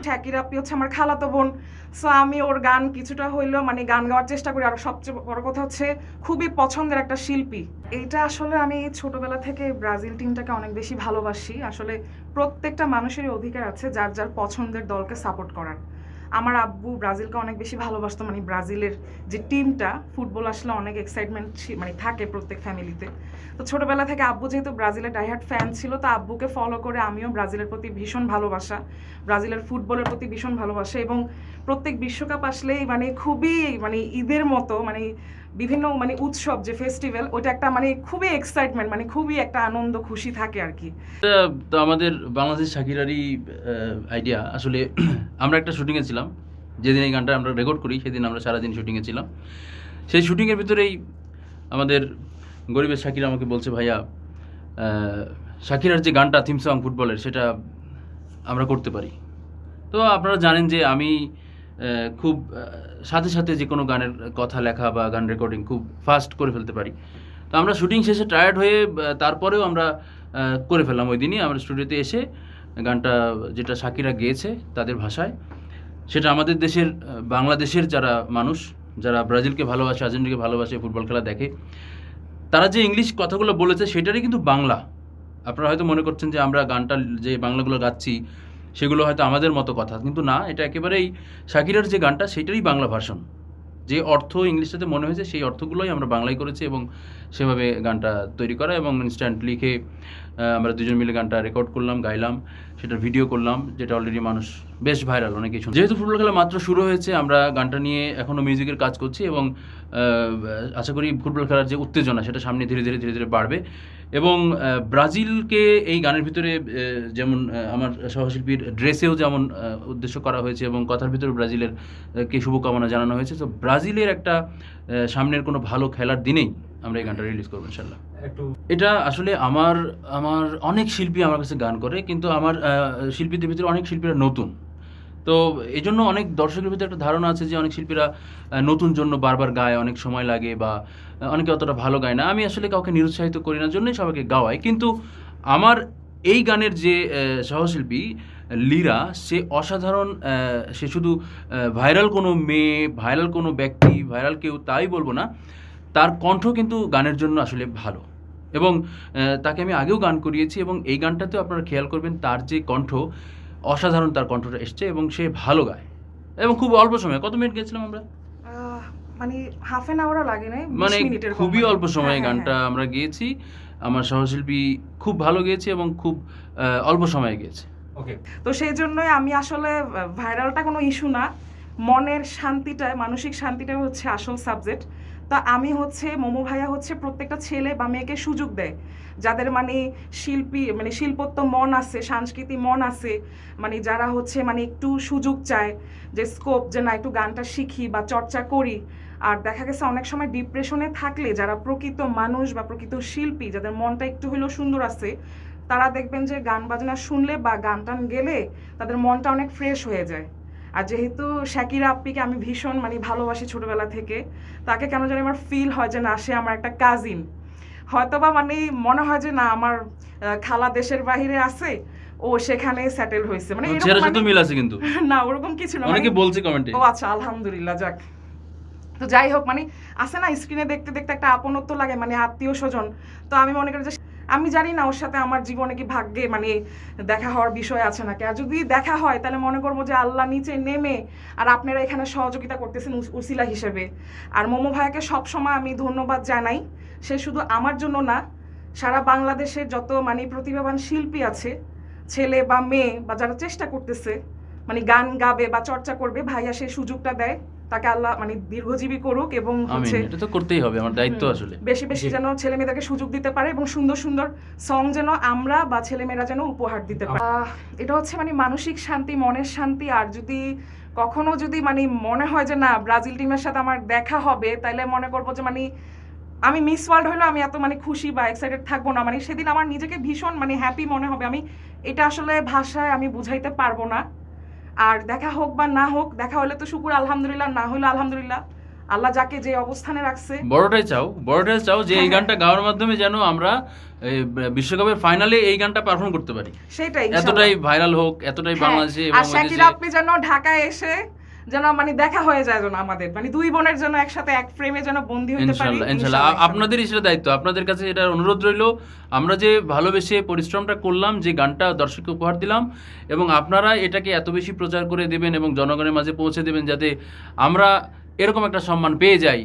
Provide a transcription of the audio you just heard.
ঠ্যাকির আপি হচ্ছে আমার খালাতো বোন, সো আমি ওর গান কিছুটা হইলেও মানে গান গাওয়ার চেষ্টা করি। আর সবচেয়ে বড় কথা হচ্ছে খুবই পছন্দের একটা শিল্পী। এইটা আসলে আমি ছোটবেলা থেকে ব্রাজিল টিমটাকে অনেক বেশি ভালোবাসি। আসলে প্রত্যেকটা মানুষেরই অধিকার আছে যার যার পছন্দের দলকে সাপোর্ট করার। আমার আব্বু ব্রাজিলকে অনেক বেশি ভালোবাসতো, মানে ব্রাজিলের যে টিমটা, ফুটবল আসলে অনেক এক্সাইটমেন্ট মানে থাকে প্রত্যেক ফ্যামিলিতে। তো ছোটবেলা থেকে আব্বু যেহেতু ব্রাজিলের ডাইহার্ট ফ্যান ছিল, তো আব্বুকে ফলো করে আমিও ব্রাজিলের প্রতি ভীষণ ভালোবাসা, ব্রাজিলের ফুটবলের প্রতি ভীষণ ভালোবাসা। এবং প্রত্যেক বিশ্বকাপ আসলেই মানে খুবই মানে ঈদের মতো মানে বিভিন্ন মানে উৎসব যে ফেস্টিভ্যাল, ওইটা একটা মানে খুবই এক্সাইটমেন্ট, মানে খুবই একটা আনন্দ খুশি থাকে আর কি। তো আমাদের বাংলাদেশ শাকিরারই আইডিয়া আসলে। আমরা একটা শুটিংয়ে ছিলাম, যেদিন এই গানটা আমরা রেকর্ড করি সেদিন আমরা সারাদিন শুটিংয়ে ছিলাম। সেই শুটিংয়ের ভিতরেই আমাদের গরিবের শাকিরা আমাকে বলছে, ভাইয়া শাকিরার যে গানটা থিম সং ফুটবলের, সেটা আমরা করতে পারি। তো আপনারা জানেন যে আমি খুব সাথে সাথে যে কোনো গানের কথা লেখা বা গান রেকর্ডিং খুব ফাস্ট করে ফেলতে পারি। তো আমরা শুটিং শেষে টায়ার্ড হয়ে তারপরেও আমরা করে ফেললাম ওই দিনই। আমরা স্টুডিওতে এসে গানটা যেটা শাকিরা গেয়েছে তাদের ভাষায়, সেটা আমাদের দেশের বাংলাদেশের যারা মানুষ, যারা ব্রাজিলকে ভালোবাসে, আর্জেন্টিনাকে ভালোবাসে, ফুটবল খেলা দেখে, তারা যে ইংলিশ কথাগুলো বলেছে সেটারই কিন্তু বাংলা। আপনারা হয়তো মনে করছেন যে আমরা গানটা যে বাংলাগুলো গাচ্ছি সেগুলো হয়তো আমাদের মতো কথা, কিন্তু না, এটা একেবারেই শাকিরার যে গানটা সেটারই বাংলা ভার্সন। যে অর্থ ইংলিশটাতে মনে হয়েছে সেই অর্থগুলোই আমরা বাংলায় করেছি এবং সেভাবে গানটা তৈরি করা এবং ইনস্ট্যান্ট লিখে আমরা দুজন মিলে গানটা রেকর্ড করলাম, গাইলাম, সেটার ভিডিও করলাম, যেটা অলরেডি মানুষ বেশ ভাইরাল, অনেকেই শুনে। যেহেতু ফুটবল খেলা মাত্র শুরু হয়েছে, আমরা গানটা নিয়ে এখনও মিউজিকের কাজ করছি এবং আশা করি ফুটবল খেলার যে উত্তেজনা সেটা সামনে ধীরে ধীরে ধীরে ধীরে বাড়বে। এবং ব্রাজিলকে এই গানের ভিতরে যেমন আমার সহশিল্পীর ড্রেসেও যেমন উদ্দেশ্য করা হয়েছে এবং কথার ভিতরে ব্রাজিলের কে শুভকামনা জানানো হয়েছে। তো ব্রাজিলের একটা সামনের কোনো ভালো খেলার দিনেই আমরা এই গানটা রিলিজ করবো ইনশাল্লাহ। এটা আসলে আমার আমার অনেক শিল্পী আমার কাছে গান করে, কিন্তু আমার শিল্পীদের ভিতরে অনেক শিল্পীরা নতুন। তো এই জন্য অনেক দর্শকের ভিতরে একটা ধারণা আছে যে অনেক শিল্পীরা নতুন জন্য বারবার গায়, অনেক সময় লাগে, বা অনেকে অতটা ভালো গায় না। আমি আসলে কাউকে নিরুৎসাহিত করি না, জন্যই সবাইকে গাওয়াই। কিন্তু আমার এই গানের যে সহশিল্পী লিরা, সে অসাধারণ। সে শুধু ভাইরাল কোনো মেয়ে, ভাইরাল কোনো ব্যক্তি, ভাইরাল কেউ তাই বলবো না, তার কণ্ঠ কিন্তু গানের জন্য আসলে ভালো। এবং তাকে আমি আগেও গান করিয়েছি এবং এই গানটাতেও আপনারা খেয়াল করবেন তার যে কণ্ঠ, অসাধারণ তার কণ্ঠটা এসছে এবং সে ভালো গায়। এবং খুব অল্প সময়ে, কত মিনিট গেছিলাম আমরা, মানে হাফ এন আওয়ারও লাগে নাই, মানে 20 মিনিটের খুবই অল্প সময়ে হ্যাঁ, গানটা আমরা গেয়েছি। আমার সহশিল্পী খুব ভালো গেয়েছে এবং খুব অল্প সময়ে গেয়েছে। তো সেই জন্যই আমি আসলে ভাইরালটা কোনো ইস্যু না, মনের শান্তিটা, মানসিক শান্তিটাই হচ্ছে আসল সাবজেক্ট। তা আমি হচ্ছে মোমো ভাইয়া হচ্ছে প্রত্যেকটা ছেলে বা মেয়েকে সুযোগ দেয়, যাদের মানে শিল্পী মানে শিল্পত্ব মন আছে, সাংস্কৃতিক মন আছে, মানে যারা হচ্ছে মানে একটু সুযোগ চায়, যে স্কোপ, যে না একটু গানটা শিখি বা চর্চা করি। আর দেখা গেছে অনেক সময় ডিপ্রেশনে থাকলে যারা প্রকৃত মানুষ বা প্রকৃত শিল্পী, যাদের মনটা একটু হলেও সুন্দর আছে, তারা দেখবেন যে গান বাজনা শুনলে বা গান টান গেলে তাদের মনটা অনেক ফ্রেশ হয়ে যায়। আর যেহেতু শাকিরা আপ্পিকে আমি ভীষণ মানে ভালোবাসি ছোটবেলা থেকে, তাকে কেন জানি আমার ফিল হয় যে না, সে আমার একটা কাজিন। হয়তোবা মানে মনে হয় যে না, আমার খালা দেশের বাহিরে আছে, ও সেখানে সেটেল হয়েছে, মানে চেহারার এরকম সাথে মিল আছে কিন্তু না, ওরকম কিছু না। অনেকে বলছে কমেন্টে। ও আচ্ছা, আলহামদুলিল্লাহ, যাক। তো যাই হোক, মানে আছে না, স্ক্রিনে দেখতে দেখতে একটা আপনত্ব লাগে, মানে আত্মীয় স্বজন। তো আমি মনে করি যে আমি জানি না ওর সাথে আমার জীবনে কি ভাগ্যে মানে দেখা হওয়ার বিষয় আছে নাকি। আর যদি দেখা হয় তাহলে মনে করবো যে আল্লাহ নিচে নেমে আর আপনারা এখানে সহযোগিতা করতেছেন উসিলা হিসেবে। আর মোমো ভাইয়াকে সবসময় আমি ধন্যবাদ জানাই। সে শুধু আমার জন্য না, সারা বাংলাদেশের যত মানে প্রতিভাবান শিল্পী আছে, ছেলে বা মেয়ে বা যারা চেষ্টা করতেছে মানে গান গাবে বা চর্চা করবে, ভাইয়া সেই সুযোগটা দেয়। তাকে আল্লাহ মানে দীর্ঘজীবী করুক এবং হচ্ছে এটা তো করতেই হবে, আমার দায়িত্ব আসলে। বেশি বেশি যেন ছেলে মেয়েদেরকে সুযোগ দিতে পারে এবং সুন্দর সুন্দর সং যেন আমরা বা ছেলেমেয়েরা যেন উপহার দিতে পারে। এটা হচ্ছে মানে মানসিক শান্তি, মনের শান্তি। আর যদি কখনো যদি মানে মনে হয় যে না, ব্রাজিল টিমের সাথে আমার দেখা হবে, তাহলে মনে করবো যে মানে আমি মিস ওয়ার্ল্ড হলেও আমি এত মানে খুশি বা এক্সাইটেড থাকবো না। মানে সেদিন আমার নিজেকে ভীষণ মানে হ্যাপি মনে হবে। আমি এটা আসলে ভাষায় আমি বুঝাইতে পারবো না। আর দেখা হোক বা না হোক, দেখা হলে তো শুকুর আলহামদুলিল্লাহ, না হলে আলহামদুলিল্লাহ। আল্লাহ যাকে যে অবস্থানে রাখছে বড়টাই চাও যে এই হ্যাঁ, গানটা গাওয়ার মাধ্যমে যেন আমরা এই বিশ্বকাপের ফাইনালে এই গানটা পারফর্ম করতে পারি, সেটাই এতটাই ইনশাআল্লাহ। ভাইরাল হোক, এতটাই হ্যাঁ, বাংলাদেশে আর এবং শাকিরা বিদেশে। আপনি যেন ঢাকায় এসে যেন মানে দেখা হয়ে যায় যেন আমাদের মানে দুই বোনের জন্য একসাথে এক ফ্রেমে যেন বন্দি হতে পারি ইনশাল্লাহ ইনশাল্লাহ ইনশাআল্লাহ। আপনাদেরই সেটা দায়িত্ব, আপনাদের কাছে এটার অনুরোধ রইলো। আমরা যে ভালোবেসে পরিশ্রমটা করলাম, যে গানটা দর্শককে উপহার দিলাম, এবং আপনারা এটাকে এত বেশি প্রচার করে দেবেন এবং জনগণের মাঝে পৌঁছে দেবেন যাতে আমরা এরকম একটা সম্মান পেয়ে যাই।